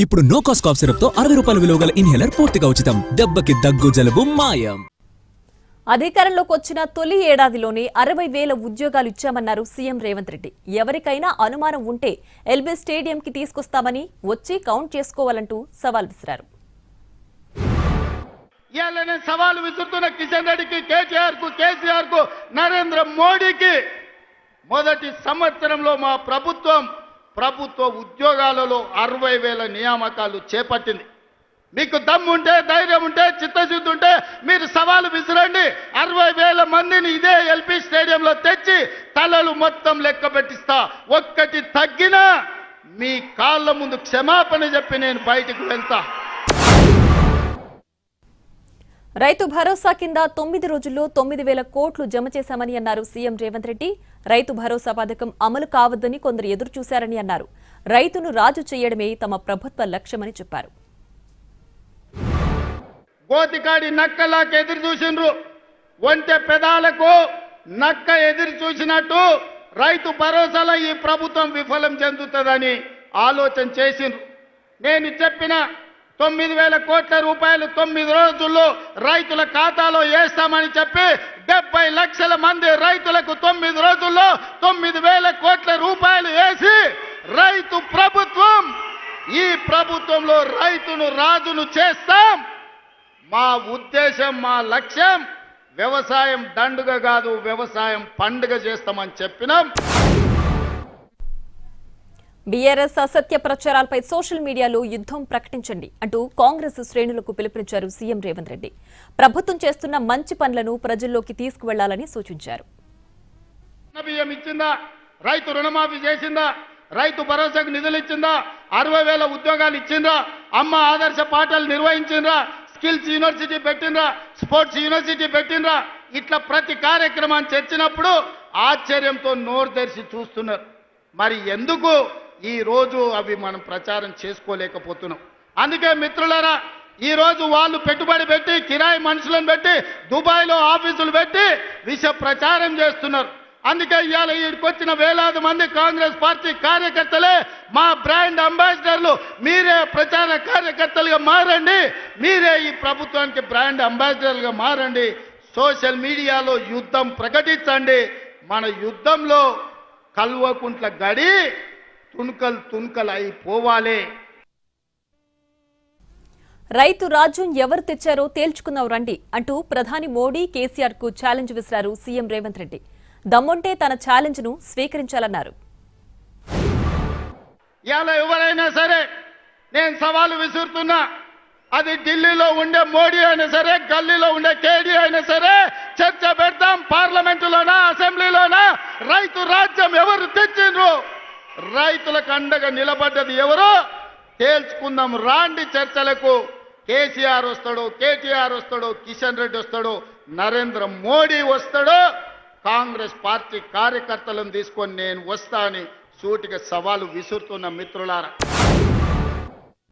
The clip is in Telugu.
ఇప్పుడు నో కాస్ట్ కాఫ్ సిరప్ తో 60 రూపాయల విలువ గల ఇన్హేలర్ పూర్తిగా ఉచితం. దెబ్బకి దగ్గు జలుబు మాయం. అధికారంలోకి వచ్చిన తొలి ఏడాదిలోనే 60,000 ఉద్యోగాలు ఇచ్చామన్నారు సీఎం రేవంత్ రెడ్డి. ఎవరికైనా అనుమానం ఉంటే ఎల్బీ స్టేడియంకి తీసుకొస్తామని వచ్చి కౌంట్ చేసుకోవాలంటూ సవాల్ విసిరారు. సవాల్ విసురుతున్న కిషన్ రెడ్డికి, కేటీఆర్ కు, కేసీఆర్ కు, నరేంద్ర మోడీకి మొదటి సంవత్సరంలో మా ప్రభుత్వ ఉద్యోగాలలో 60,000 నియామకాలు చేపట్టింది. మీకు దమ్ము ఉంటే, ధైర్యం ఉంటే, చిత్తశుద్ధి ఉంటే మీరు సవాలు విసిరండి. 60,000 మందిని ఇదే ఎల్పీ స్టేడియంలో తెచ్చి తలలు మొత్తం లెక్క పెట్టిస్తా. ఒక్కటి తగ్గినా మీ కాళ్ళ ముందు క్షమాపణ చెప్పి నేను బయటికి వెళ్తా. రైతు భరోసా కింద 9 రోజుల్లో 9,000 కోట్లు జమ చేశామని అన్నారు సీఎం రేవంత్ రెడ్డి. రైతు భరోసా పథకం అమలు కావద్దని కొందరు ఎదురు చూశారని అన్నారు. రైతును రాజు చేయడమే తమ ప్రభుత్వ లక్ష్యమని చెప్పారు. గోతికాడి నక్కలాకి ఎదురు చూసిండ్రు. ఒంటె పెదాలకు నక్క ఎదురు చూసినట్టు రైతు భరోసాలో ఈ ప్రభుత్వం విఫలం చెందుతుందని ఆలోచన చేసిండ్రు. నేను చెప్పిన 9,000 కోట్ల రూపాయలు 9 రోజుల్లో రైతుల ఖాతాలో వేస్తామని చెప్పి 70 లక్షల మంది రైతులకు 9 రోజుల్లో 9,000 కోట్ల రూపాయలు వేసి రైతు ప్రభుత్వం, ఈ ప్రభుత్వంలో రైతును రాజును చేస్తాం. మా ఉద్దేశం, మా లక్ష్యం వ్యవసాయం దండుగ కాదు, వ్యవసాయం పండుగ చేస్తామని చెప్పినాం. బీఆర్ఎస్ అసత్య ప్రచారాలపై సోషల్ మీడియాలో యుద్ధం ప్రకటించండి అంటూ కాంగ్రెస్ శ్రేణులకు పిలుపునిచ్చారు సీఎం రేవంత్ రెడ్డి. ప్రభుత్వం చేస్తున్న మంచి పనులను ప్రజల్లోకి తీసుకువెళ్లాలని సూచించారు. బియ్యం ఇచ్చిందా? రైతు రుణమాఫీ చేసిందా? రైతు భరోసాకు నిధులు ఇచ్చిందా? 60,000 ఉద్యోగాలు ఇచ్చిందా? అమ్మ ఆదర్శ పాఠాలు నిర్వహించిందా? స్కిల్స్ యూనివర్సిటీ పెట్టినరా? స్పోర్ట్స్ యూనివర్సిటీ పెట్టినరా? ఇట్లా ప్రతి కార్యక్రమాన్ని చర్చినప్పుడు ఆశ్చర్యంతో నోరు తెరిచి చూస్తున్నారు. మరి ఎందుకు ఈ రోజు అవి మనం ప్రచారం చేసుకోలేకపోతున్నాం? అందుకే మిత్రులారా, ఈ రోజు వాళ్ళు పెట్టుబడి పెట్టి, కిరాయి మనుషులను పెట్టి, దుబాయ్లో ఆఫీసులు పెట్టి విష ప్రచారం చేస్తున్నారు. అందుకే ఇవాళ ఈడికొచ్చిన వేలాది మంది కాంగ్రెస్ పార్టీ కార్యకర్తలే మా బ్రాండ్ అంబాసిడర్లు. మీరే ప్రచార కార్యకర్తలుగా మారండి, మీరే ఈ ప్రభుత్వానికి బ్రాండ్ అంబాసిడర్లుగా మారండి. సోషల్ మీడియాలో యుద్ధం ప్రకటించండి. మన యుద్ధంలో కల్వకుంట్ల గడి తుణుకలు అయిపోవాలి. రైతు రాజ్యం ఎవరు తెచ్చారో తేల్చుకుందాం రండి అంటూ ప్రధాని మోడీ, కేసీఆర్ కు ఛాలెంజ్ విసిరారు సీఎం రేవంత్ రెడ్డి. దమ్ముంటే తన ఛాలెంజ్ ను స్వీకరించాలన్నారు. ఇలా ఎవరైనా సరే నేను సవాలు విసురుతున్నా. అది ఢిల్లీలో ఉండే మోడీ అయినా సరే, గల్లీలో ఉండే కేడీ అయినా సరే, చర్చ పెడతాం. పార్లమెంటులోనా, అసెంబ్లీలోనా రైతు రాజ్యం ఎవరు తెచ్చిండ్రు, రైతులకు అండగా నిలబడ్డది ఎవరో తేల్చుకుందాం. రాండి చర్చలకు. కేసీఆర్ వస్తాడో, కేటీఆర్ వస్తాడో, కిషన్ రెడ్డి వస్తాడో, నరేంద్ర మోడీ వస్తాడో, కాంగ్రెస్ పార్టీ కార్యకర్తలను తీసుకొని నేను వస్తా అని సూటిగా సవాలు విసురుతున్న మిత్రులారా.